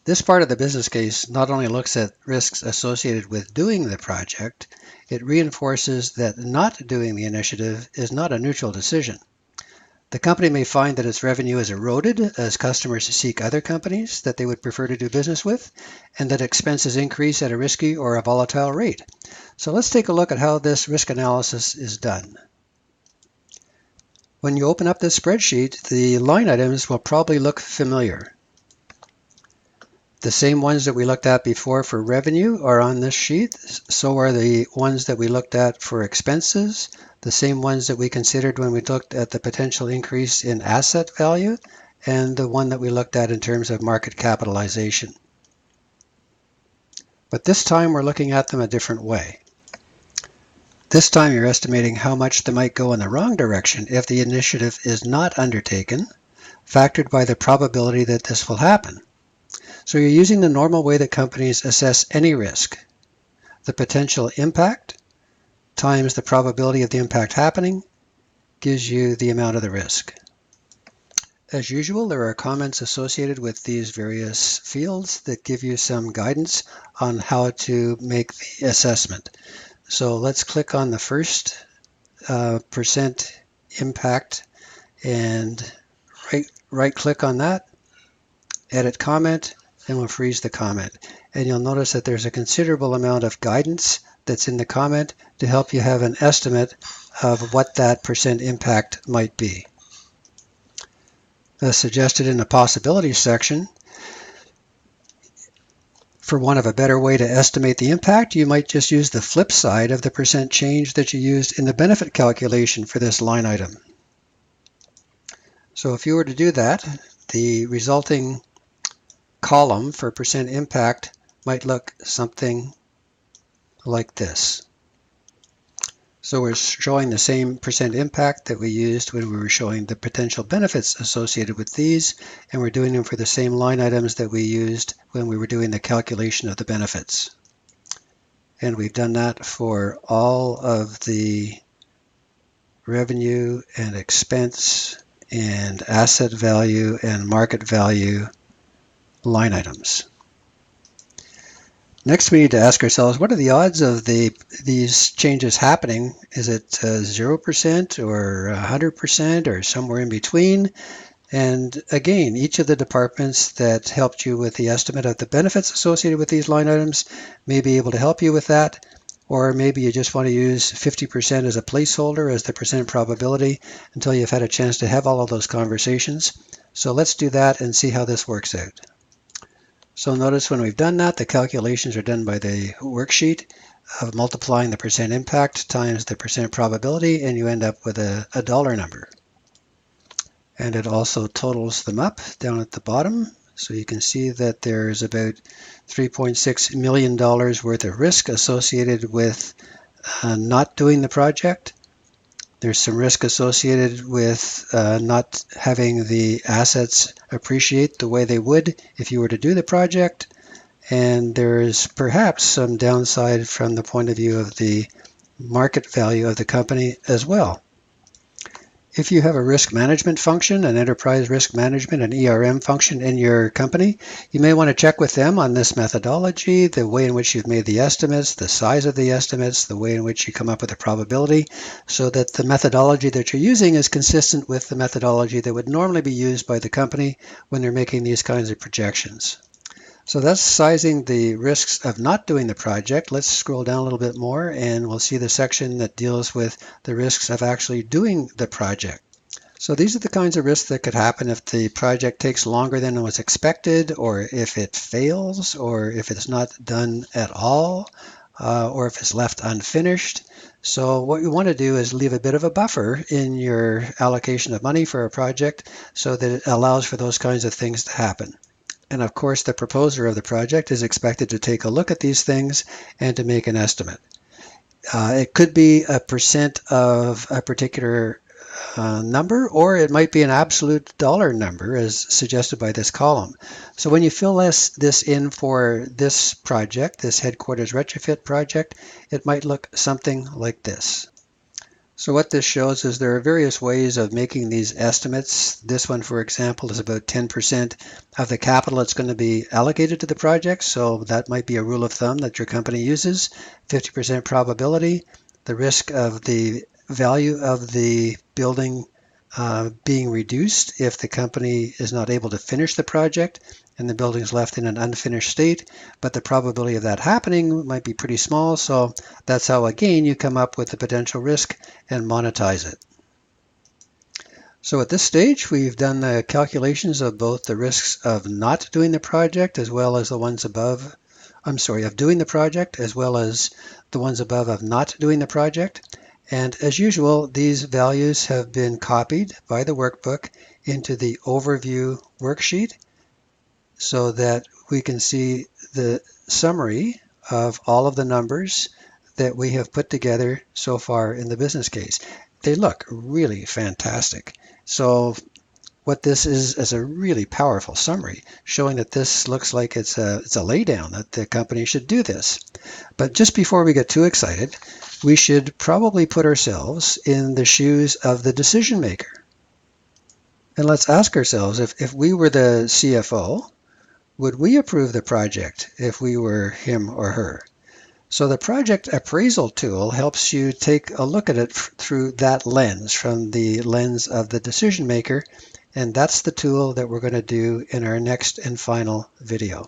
This part of the business case not only looks at risks associated with doing the project, it reinforces that not doing the initiative is not a neutral decision. The company may find that its revenue is eroded as customers seek other companies that they would prefer to do business with, and that expenses increase at a risky or a volatile rate. So let's take a look at how this risk analysis is done. When you open up this spreadsheet, the line items will probably look familiar. The same ones that we looked at before for revenue are on this sheet. So are the ones that we looked at for expenses, the same ones that we considered when we looked at the potential increase in asset value, and the one that we looked at in terms of market capitalization. But this time we're looking at them a different way. This time you're estimating how much they might go in the wrong direction if the initiative is not undertaken, factored by the probability that this will happen. So you're using the normal way that companies assess any risk. The potential impact times the probability of the impact happening gives you the amount of the risk. As usual, there are comments associated with these various fields that give you some guidance on how to make the assessment. So let's click on the first percent impact and right click on that, edit comment, and we'll freeze the comment. And you'll notice that there's a considerable amount of guidance that's in the comment to help you have an estimate of what that percent impact might be. As suggested in the possibilities section, for want of a better way to estimate the impact, you might just use the flip side of the percent change that you used in the benefit calculation for this line item. So if you were to do that, the resulting column for percent impact might look something like this. So we're showing the same percent impact that we used when we were showing the potential benefits associated with these, and we're doing them for the same line items that we used when we were doing the calculation of the benefits. And we've done that for all of the revenue and expense and asset value and market value line items. Next, we need to ask ourselves, what are the odds of these changes happening? Is it 0% or 100% or somewhere in between? And again, each of the departments that helped you with the estimate of the benefits associated with these line items may be able to help you with that. Or maybe you just want to use 50% as a placeholder as the percent probability until you've had a chance to have all of those conversations. So let's do that and see how this works out. So notice when we've done that, the calculations are done by the worksheet of multiplying the percent impact times the percent probability, and you end up with a dollar number. And it also totals them up down at the bottom. So you can see that there's about $3.6 million worth of risk associated with not doing the project. There's some risk associated with not having the assets appreciate the way they would if you were to do the project. And there's perhaps some downside from the point of view of the market value of the company as well. If you have a risk management function, an enterprise risk management, an ERM function in your company, you may want to check with them on this methodology, the way in which you've made the estimates, the size of the estimates, the way in which you come up with a probability, so that the methodology that you're using is consistent with the methodology that would normally be used by the company when they're making these kinds of projections. So that's sizing the risks of not doing the project. Let's scroll down a little bit more and we'll see the section that deals with the risks of actually doing the project. So these are the kinds of risks that could happen if the project takes longer than was expected, or if it fails, or if it's not done at all, or if it's left unfinished. So what you want to do is leave a bit of a buffer in your allocation of money for a project so that it allows for those kinds of things to happen. And of course, the proposer of the project is expected to take a look at these things and to make an estimate. It could be a percent of a particular number, or it might be an absolute dollar number as suggested by this column. So when you fill this in for this project, this headquarters retrofit project, it might look something like this. So what this shows is there are various ways of making these estimates. This one, for example, is about 10% of the capital that's going to be allocated to the project. So that might be a rule of thumb that your company uses, 50% probability. The risk of the value of the building being reduced if the company is not able to finish the project and the building is left in an unfinished state, but the probability of that happening might be pretty small. So that's how, again, you come up with the potential risk and monetize it. So at this stage, we've done the calculations of both the risks of not doing the project as well as the ones above, of doing the project as well as the ones above of not doing the project. And as usual, these values have been copied by the workbook into the overview worksheet so that we can see the summary of all of the numbers that we have put together so far in the business case. They look really fantastic. So what this is a really powerful summary showing that this looks like it's a laydown, that the company should do this. But just before we get too excited, we should probably put ourselves in the shoes of the decision maker. And let's ask ourselves, if we were the CFO, would we approve the project if we were him or her? So the project appraisal tool helps you take a look at it through that lens, from the lens of the decision maker, and that's the tool that we're going to do in our next and final video.